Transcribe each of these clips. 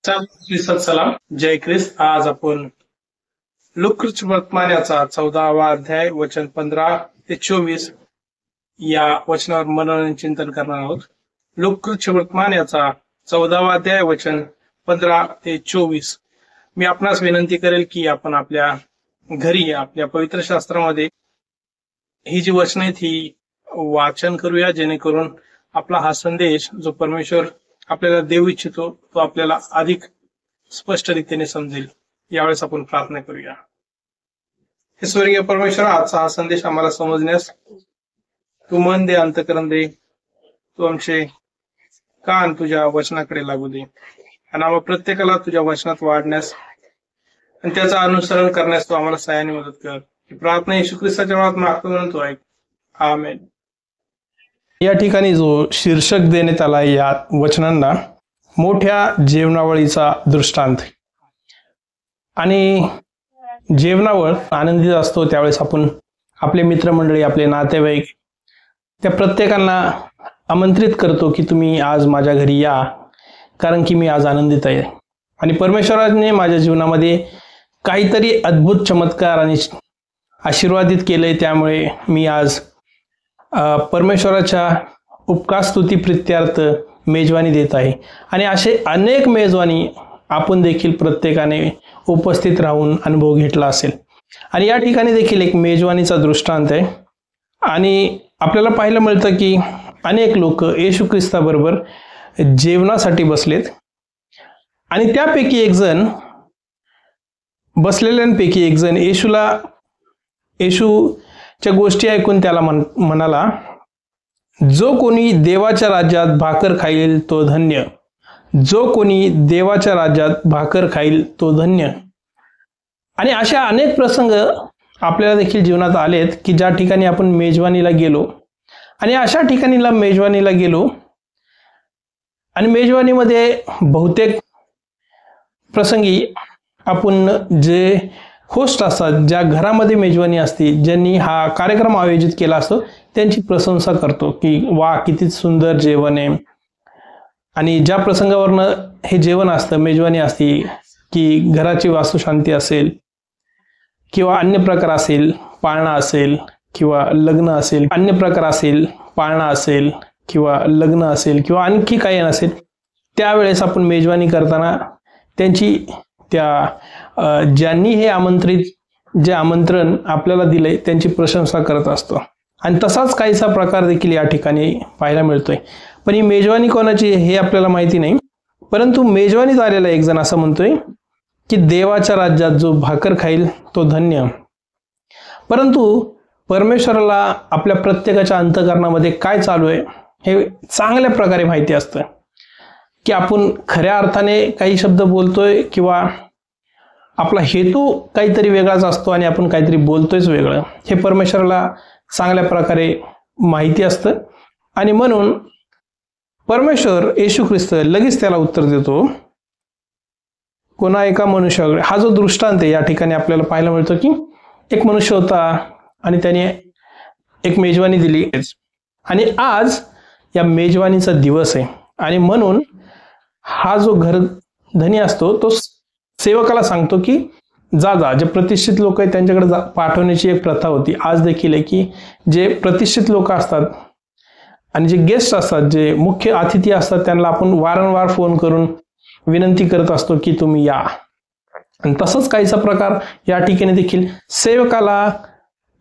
सलाम जय ख्रिस्त. आज आपण लुकाच वर्तमानाचा 14वा अध्याय वचन 15 ते 24 या वचनावर मनन चिंतन करणार आहोत. लुकाच वर्तमानाचा 14वा अध्याय वचन 15 ते 24. मी आपणास विनंती करेल की आपण आपल्या घरी आपल्या पवित्र शास्त्रामध्ये ही जी वचन आहेत ही वाचन करूया, जेणेकरून आपला हा संदेश जो परमेश्वर आपल्याला देऊ इच्छितो तो आपल्याला अधिक स्पष्ट रीतीने समजेल. यावेळेस आपण प्रार्थना करूया. हे स्वर्गीय परमेश्वर, आजचा हा संदेश आम्हाला समजण्यास तू मन दे, अंतकरण दे. तू आमचे कान तुझ्या वचनाकडे लागू दे आणि आम्हा प्रत्येकाला तुझ्या वचनात वाढण्यास आणि त्याचं अनुसरण करण्यास तू आम्हाला सहाय्याने मदत कर. ही प्रार्थना येशू ख्रिस्ताच्या नावात मागतो म्हणतो आहे. आमेन. या ठिकाणी जो शीर्षक देण्यात आला या वचनांना मोठ्या जेवणावळीचा दृष्टांत. आणि जेवणावळ आनंदित असतो त्यावेळेस आपण आपले मित्रमंडळी, आपले नातेवाईक, त्या प्रत्येकांना आमंत्रित करतो की तुम्ही आज माझ्या घरी या, कारण की मी आज आनंदित आहे आणि परमेश्वराने माझ्या जीवनामध्ये काहीतरी अद्भुत चमत्कार आणि आशीर्वादित केले. त्यामुळे मी आज परमेश्वराच्या उपकार स्तुती प्रित्यार्थ मेजवानी देत आहे. आणि असे अनेक मेजवानी आपण देखील प्रत्येकाने उपस्थित राहून अनुभव घेतला असेल. आणि या ठिकाणी देखील एक मेजवानीचा दृष्टांत आहे. आणि आपल्याला पाहायला मिळतं की अनेक लोक येशू ख्रिस्ताबरोबर जेवणासाठी बसलेत आणि त्यापैकी एक जण, बसलेल्यांपैकी एक जण येशूच्या गोष्टी ऐकून त्याला म्हणाला, जो कोणी देवाच्या राज्यात भाकर खाईल तो धन्य. जो कोणी देवाच्या राज्यात भाकर खाईल तो धन्य. आणि अशा अनेक प्रसंग आपल्याला देखील जीवनात आलेत की ज्या ठिकाणी आपण मेजवानीला गेलो आणि अशा ठिकाणीला मेजवानीला गेलो आणि मेजवानीमध्ये बहुतेक प्रसंगी आपण जे होस्ट असतात, ज्या घरामध्ये मेजवानी असते, ज्यांनी हा कार्यक्रम आयोजित केला असतो, त्यांची प्रशंसा करतो की वा किती सुंदर जेवण आहे. आणि ज्या प्रसंगावरनं हे जेवण असतं, मेजवानी असते, की घराची वास्तुशांती असेल किंवा अन्य प्रकार असेल, पाळणा असेल किंवा लग्न असेल, अन्य प्रकार असेल, पाळणा असेल किंवा लग्न असेल किंवा आणखी काही नसेल, त्यावेळेस आपण मेजवानी करताना त्यांची ज्यांनी हे जे आमंत्रण आपल्याला दिलंय त्यांची प्रशंसा करत असतो. आणि तसाच काहीसा प्रकार देखील या ठिकाणी पाहायला मिळतोय. पण ही मेजवानी कोणाची हे आपल्याला माहिती नाही, परंतु मेजवानीत आलेला एक जण असं म्हणतोय की देवाच्या राज्यात जो भाकर खाईल तो धन्य. परंतु परमेश्वराला आपल्या प्रत्येकाच्या अंतःकरणामध्ये काय चालू आहे हे चांगल्या प्रकारे माहिती असतं. की आपण खऱ्या अर्थाने काही शब्द बोलतोय किंवा आपला हेतू काहीतरी वेगळाच असतो आणि आपण काहीतरी बोलतोयच वेगळं, हे परमेश्वराला चांगल्या प्रकारे माहिती असतं. आणि म्हणून परमेश्वर येशू ख्रिस्त लगेच त्याला उत्तर देतो. कोणा एका मनुष्याकडे, हा जो दृष्टांत आहे या ठिकाणी आपल्याला पाहायला मिळतो की एक मनुष्य होता आणि त्याने एक मेजवानी दिली आणि आज या मेजवानीचा दिवस आहे. आणि म्हणून हा जो घर धनी असतो तो सेवकाला सांगतो की जा जे प्रतिष्ठित लोक आहेत त्यांच्याकडे पाठवण्याची एक प्रथा होती. आज देखील आहे की जे प्रतिष्ठित लोक असतात आणि जे गेस्ट असतात, जे मुख्य अतिथी असतात, त्यांना आपण वारंवार फोन करून विनंती करत असतो की तुम्ही या. आणि तसंच काहीचा प्रकार या ठिकाणी देखील सेवकाला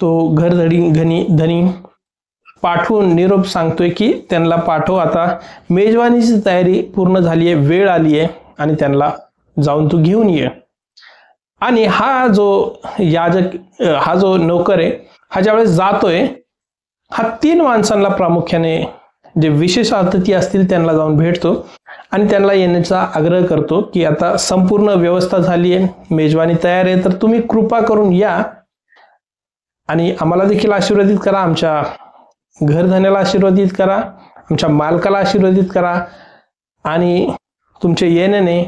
तो घर धनी पाठवून निरोप सांगतोय की त्यांना पाठव, आता मेजवानीची तयारी पूर्ण झाली आहे, वेळ आली आहे आणि त्यांना जाऊन तू घेऊन ये. आणि हा जो नौकर आहे, हा ज्यावेळेस जातोय, हा 3 माणसांना प्रामुख्याने जे विशेष अतिथी असतील त्यांना जाऊन भेटतो आणि त्यांना येण्याचा आग्रह करतो की आता संपूर्ण व्यवस्था झाली आहे, मेजवानी तयार आहे, तर तुम्ही कृपा करून या आणि आम्हाला देखील आशीर्वादित करा, आमच्या घरधन्याला आशीर्वादित करा, आमच्या मालकाला आशीर्वादित करा. आणि तुमच्या येण्याने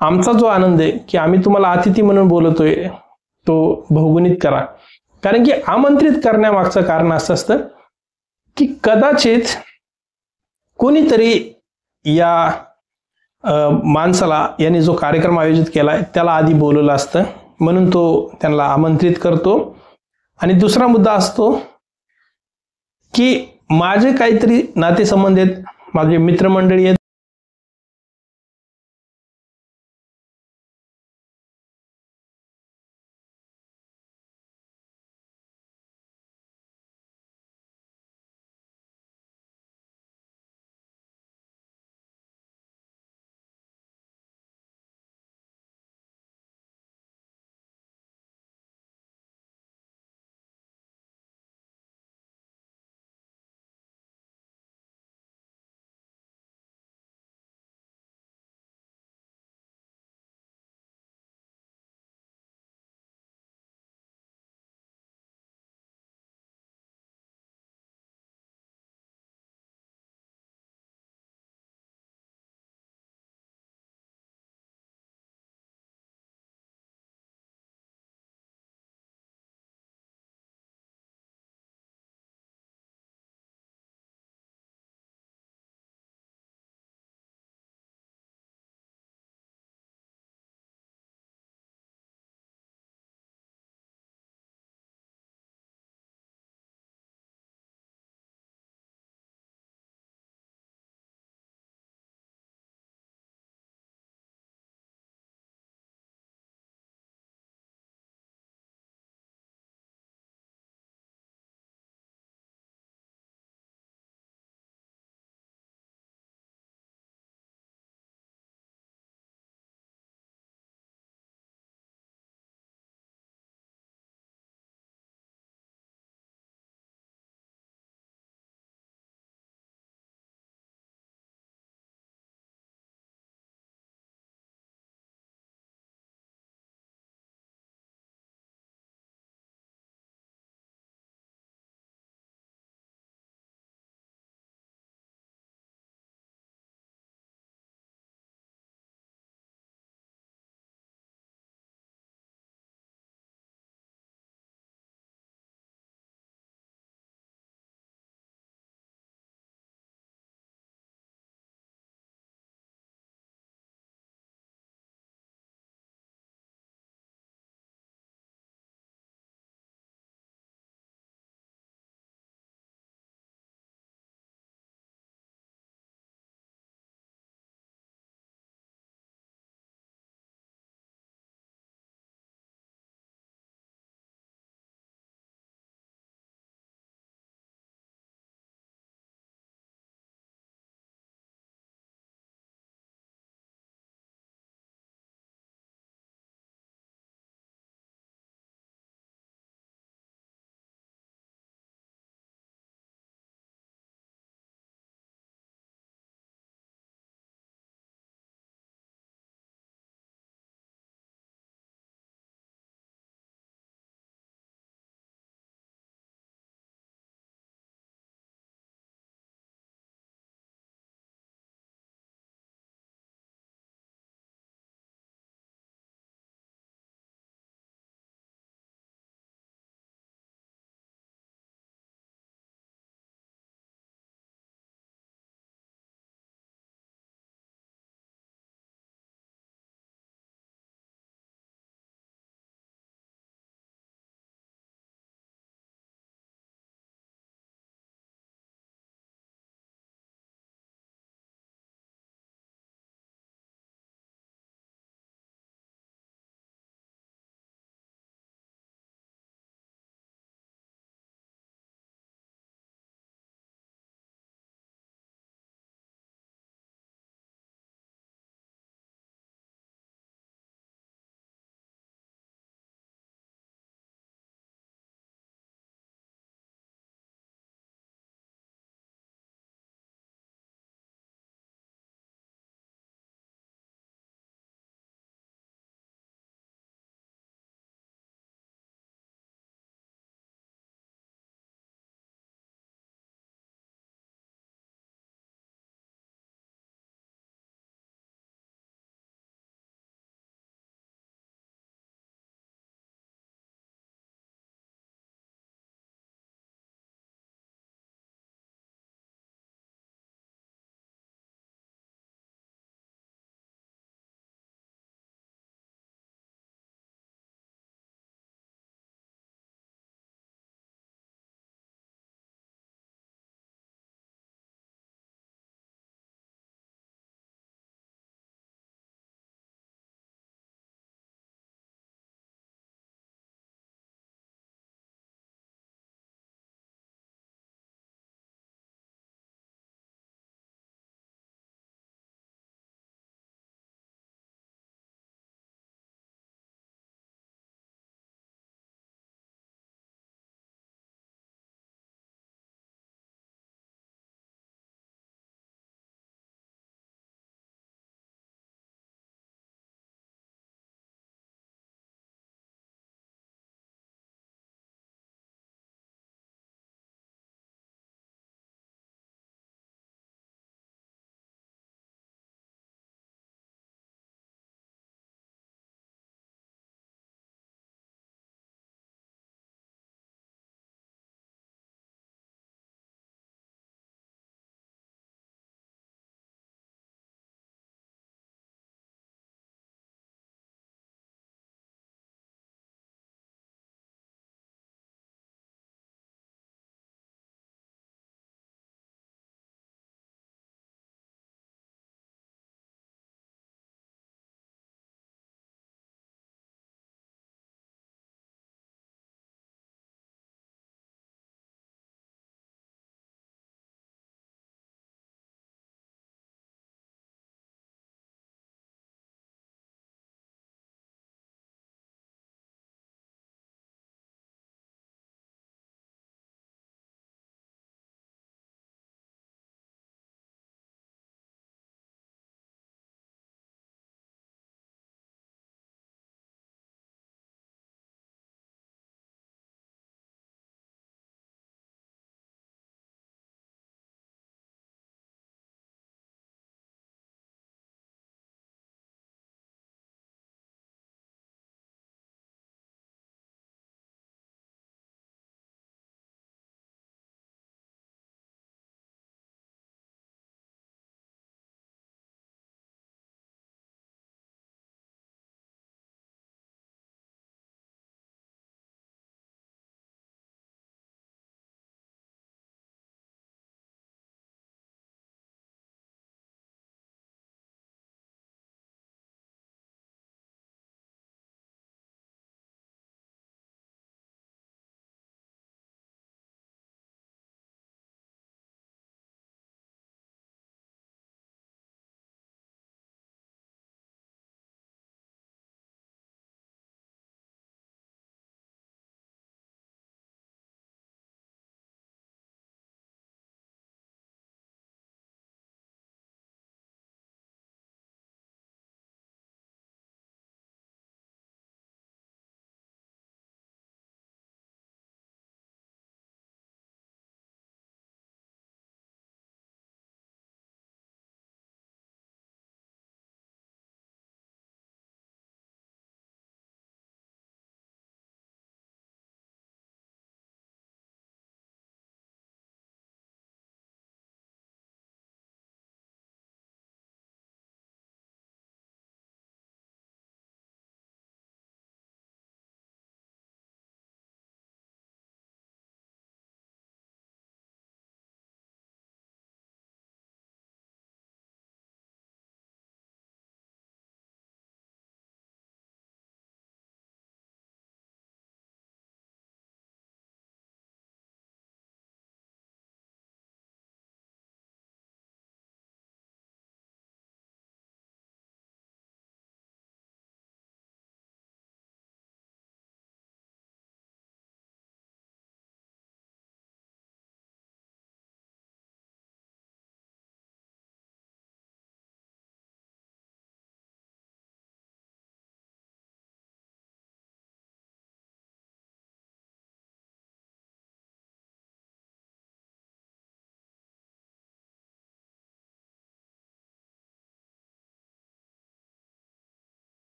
आमचा जो आनंद आहे की आम्ही तुम्हाला अतिथी म्हणून बोलतोय तो बहुगुणित करा. कारण की आमंत्रित करण्यामागचं कारण असं असतं की कदाचित कोणीतरी या माणसाला याने जो कार्यक्रम आयोजित केलाय त्याला आधी बोलवलं असतं, म्हणून तो त्यांना आमंत्रित करतो. आणि दुसरा मुद्दा असतो की माझे काहीतरी नातेसंबंध आहेत, माझे मित्रमंडळी आहेत,